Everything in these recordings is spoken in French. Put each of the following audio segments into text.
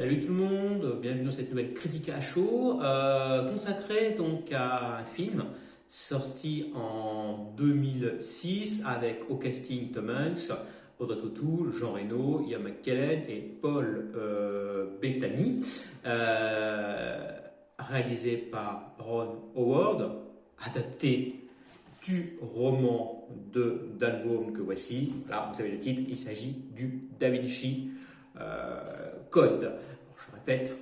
Salut tout le monde, bienvenue dans cette nouvelle critique à chaud consacrée donc à un film sorti en 2006 avec au casting Tom Hanks, Audrey Tautou, Jean Reno, Ian McKellen et Paul Bettany, réalisé par Ron Howard, adapté du roman de Dan Brown que voici. Là, vous savez le titre, il s'agit du Da Vinci Code. Alors, je répète,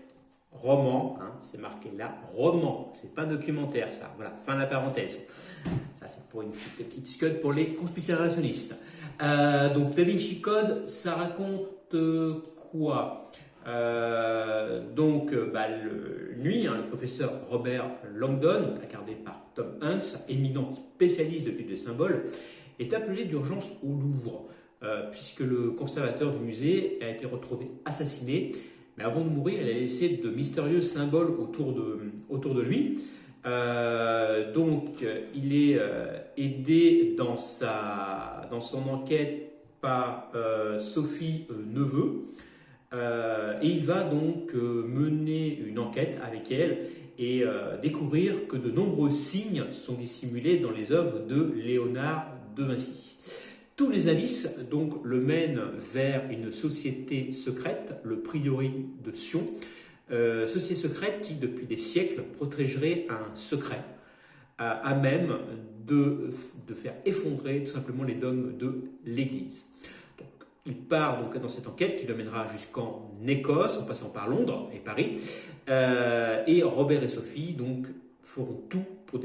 roman, hein, c'est marqué là, roman, c'est pas un documentaire ça. Voilà, fin de la parenthèse. Ça, c'est pour une petite scud pour les conspirationnistes. Donc, Da Vinci Code, ça raconte quoi? Lui, le professeur Robert Langdon, incarné par Tom Hanks, éminent spécialiste de type de symboles, est appelé d'urgence au Louvre, puisque le conservateur du musée a été retrouvé assassiné. Mais avant de mourir, il a laissé de mystérieux symboles autour de lui. Il est aidé dans son enquête par Sophie Neveu. Et il va donc mener une enquête avec elle et découvrir que de nombreux signes sont dissimulés dans les œuvres de Léonard de Vinci. Tous les indices donc le mènent vers une société secrète, le prieuré de Sion, société secrète qui depuis des siècles protégerait un secret à même de faire effondrer tout simplement les dogmes de l'Église. Il part donc dans cette enquête qui le mènera jusqu'en Écosse, en passant par Londres et Paris. Et Robert et Sophie donc feront tout pour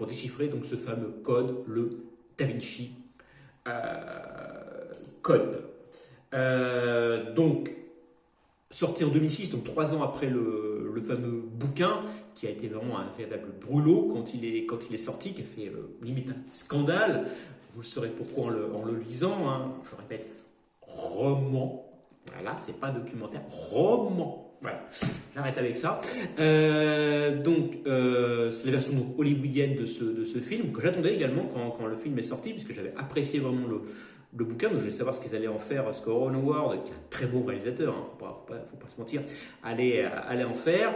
déchiffrer donc ce fameux code, le Da Vinci Code. Donc, sorti en 2006, donc 3 ans après le fameux bouquin, qui a été vraiment un véritable brûlot quand il est sorti, qui a fait limite un scandale. Vous le saurez pourquoi en le lisant. Hein. Je répète, roman. Voilà, c'est pas un documentaire, roman. Voilà, j'arrête avec ça. C'est la version donc, hollywoodienne de ce film, que j'attendais également quand le film est sorti, puisque j'avais apprécié vraiment le bouquin, donc je voulais savoir ce qu'ils allaient en faire, ce que Ron Howard, qui est un très bon réalisateur, hein, faut pas se mentir, allait en faire.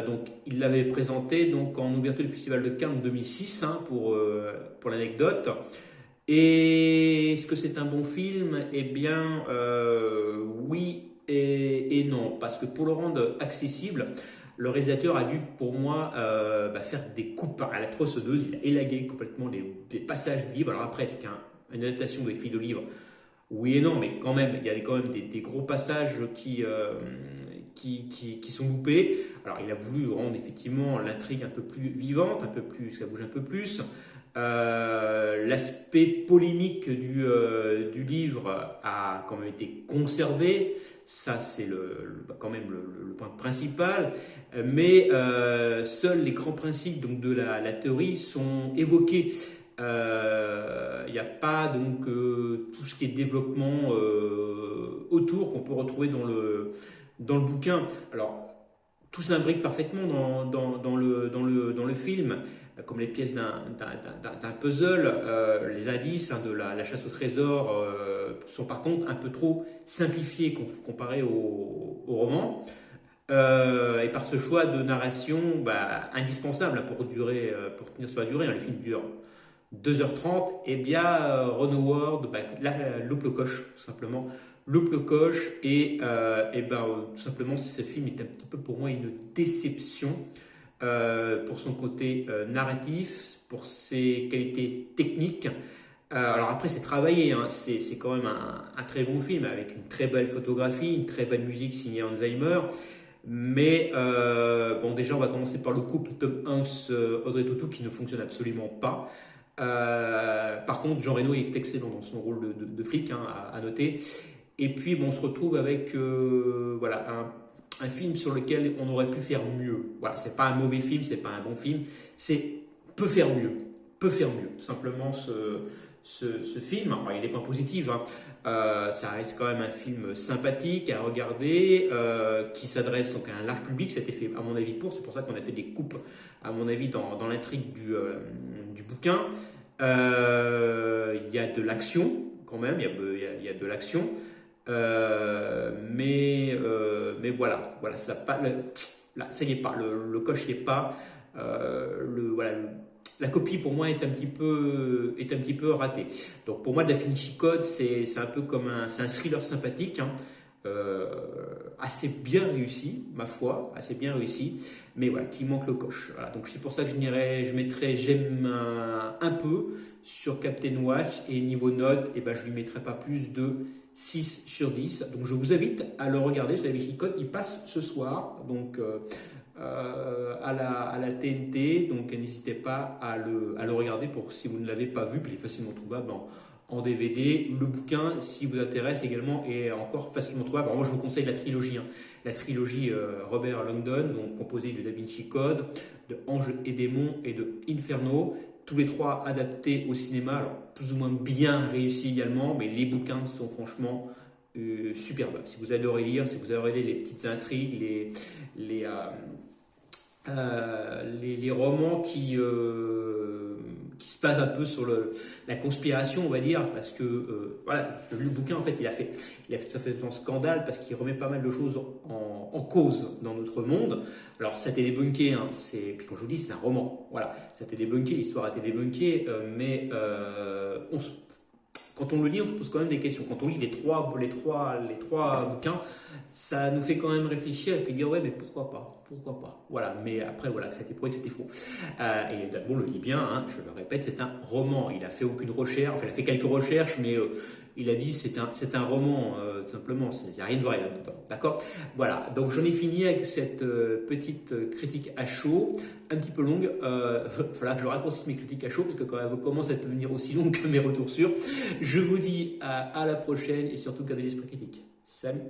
Donc il l'avait présenté donc, en ouverture du Festival de Cannes en 2006, hein, pour l'anecdote. Et est-ce que c'est un bon film? Eh bien, oui et non, parce que pour le rendre accessible, le réalisateur a dû, pour moi, faire des coupes à la tronçonneuse. Il a élagué complètement des passages du livre. Alors après, c'est une adaptation des filles de livre. Oui et non, mais quand même, il y a quand même des gros passages qui sont loupés. Alors, il a voulu rendre effectivement l'intrigue un peu plus vivante, ça bouge un peu plus. L'aspect polémique du livre a quand même été conservé. Ça, c'est quand même le point principal. Mais seuls les grands principes donc, de la théorie sont évoqués. Il n'y a pas donc tout ce qui est développement autour qu'on peut retrouver dans le bouquin. Alors, tout s'imbrique parfaitement dans le film, comme les pièces d'un puzzle. Les indices de la chasse au trésor sont par contre un peu trop simplifiés comparé au roman. Et par ce choix de narration indispensable pour tenir sur la durée, le film dure 2h30, et bien Ron Howard loupe le coche, tout simplement. Loupe le coche et tout simplement ce film est un petit peu pour moi une déception pour son côté narratif, pour ses qualités techniques. Alors après c'est travaillé, hein, c'est quand même un très bon film avec une très belle photographie, une très belle musique signée Alzheimer. Mais déjà on va commencer par le couple Tom Hanks Audrey Tautou qui ne fonctionne absolument pas. Par contre Jean Reno est excellent dans son rôle de flic, hein, à noter. Et puis on se retrouve avec un film sur lequel on aurait pu faire mieux. Voilà, c'est pas un mauvais film, c'est pas un bon film, c'est peut faire mieux, tout simplement ce film. Alors, il y a des points positifs, hein. Ça reste quand même un film sympathique à regarder, qui s'adresse donc à un large public. C'était fait à mon avis c'est pour ça qu'on a fait des coupes à mon avis dans l'intrigue du bouquin. Il y a de l'action quand même, il y a de l'action. Mais mais voilà, ça pas, là, ça y est pas, le coche n'y est pas. Voilà, la copie pour moi est un petit peu ratée. Donc pour moi, Da Vinci Code, c'est un peu comme c'est un thriller sympathique, hein, assez bien réussi, ma foi, assez bien réussi, mais voilà, qui manque le coche. Voilà, donc c'est pour ça que je mettrais j'aime un peu sur Captain Watch, et niveau note, eh ben, je lui mettrai pas plus de 6 sur 10. Donc je vous invite à le regarder sur Da Vinci Code, il passe ce soir, donc à la TNT, donc n'hésitez pas à le regarder si vous ne l'avez pas vu, puis il est facilement trouvable en DVD. Le bouquin, si vous intéresse également, est encore facilement trouvable. Alors moi, je vous conseille la trilogie, hein. La trilogie Robert Langdon, donc composée de Da Vinci Code, de Anges et démons et de Inferno. Tous les trois adaptés au cinéma, alors plus ou moins bien réussis également, mais les bouquins sont franchement superbes. Si vous adorez lire, si vous adorez les petites intrigues, les romans qui se basent un peu sur la conspiration, on va dire, parce que voilà, le bouquin en fait il a fait ça fait un scandale parce qu'il remet pas mal de choses en cause dans notre monde. Alors ça a été débunké, hein, puis quand je vous dis c'est un roman, voilà, ça a été débunké, l'histoire a été débunkée, mais quand on le lit, on se pose quand même des questions. Quand on lit les trois bouquins, ça nous fait quand même réfléchir et puis dire ouais, mais pourquoi pas. Voilà, mais après voilà, ça a été prouvé que c'était faux. Et Dalton le dit bien, hein, je le répète, c'est un roman. Il a fait aucune recherche, enfin il a fait quelques recherches, mais il a dit c'est un roman, tout simplement. Il n'y a rien de vrai là-dedans, d'accord? Voilà, donc j'en ai fini avec cette petite critique à chaud, un petit peu longue. Il faudra que je raccourcisse mes critiques à chaud parce que quand elles commencent à devenir aussi longues que mes retours sûrs. Je vous dis à la prochaine et surtout gardez l'esprit critique. Salut!